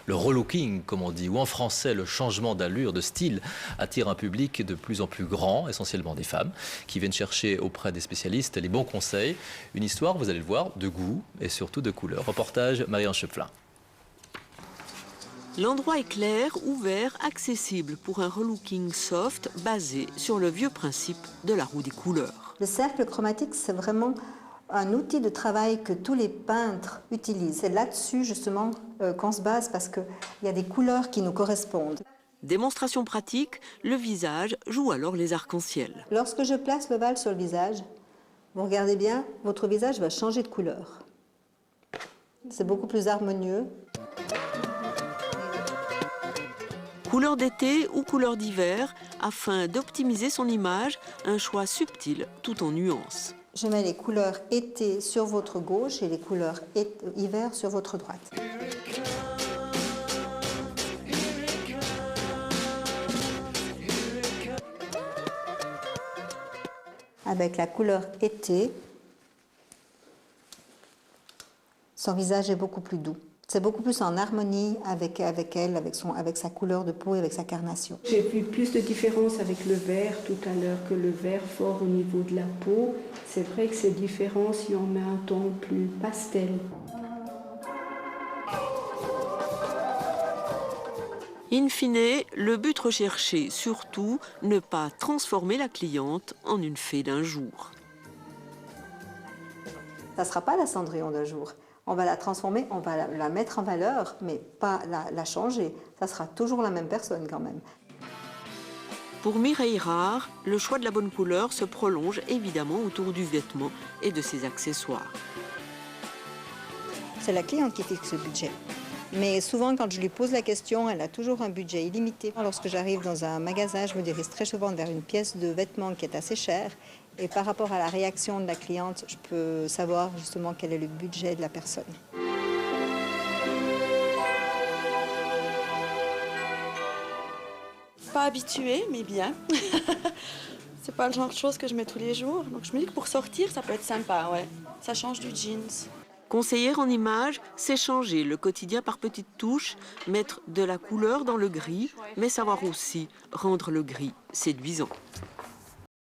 Le relooking, comme on dit, ou en français, le changement d'allure, de style, attire un public de plus en plus grand, essentiellement des femmes, qui viennent chercher auprès des spécialistes les bons conseils. Une histoire, vous allez le voir, de goût et surtout de couleur. Reportage Marianne Schöpflin. L'endroit est clair, ouvert, accessible pour un relooking soft basé sur le vieux principe de la roue des couleurs. Le cercle chromatique, c'est vraiment un outil de travail que tous les peintres utilisent. C'est là-dessus justement qu'on se base parce qu'il y a des couleurs qui nous correspondent. Démonstration pratique, le visage joue alors les arcs-en-ciel. Lorsque je place l'ovale sur le visage, vous regardez bien, votre visage va changer de couleur. C'est beaucoup plus harmonieux. Couleur d'été ou couleur d'hiver, afin d'optimiser son image, un choix subtil tout en nuances. Je mets les couleurs été sur votre gauche et les couleurs hiver sur votre droite. Avec la couleur été, son visage est beaucoup plus doux. C'est beaucoup plus en harmonie avec elle, avec sa couleur de peau et avec sa carnation. J'ai vu plus de différence avec le vert tout à l'heure que le vert fort au niveau de la peau. C'est vrai que c'est différent si on met un ton plus pastel. In fine, le but recherché, surtout, ne pas transformer la cliente en une fée d'un jour. Ça ne sera pas la Cendrillon d'un jour. On va la transformer, on va la mettre en valeur, mais pas la changer. Ça sera toujours la même personne quand même. Pour Mireille Rare, le choix de la bonne couleur se prolonge évidemment autour du vêtement et de ses accessoires. C'est la cliente qui fixe le budget. Mais souvent, quand je lui pose la question, elle a toujours un budget illimité. Lorsque j'arrive dans un magasin, je me dirige très souvent vers une pièce de vêtement qui est assez chère. Et par rapport à la réaction de la cliente, je peux savoir justement quel est le budget de la personne. Pas habituée, mais bien. C'est pas le genre de choses que je mets tous les jours. Donc je me dis que pour sortir, ça peut être sympa, ouais. Ça change du jeans. Conseiller en image, c'est changer le quotidien par petites touches, mettre de la couleur dans le gris, mais savoir aussi rendre le gris séduisant.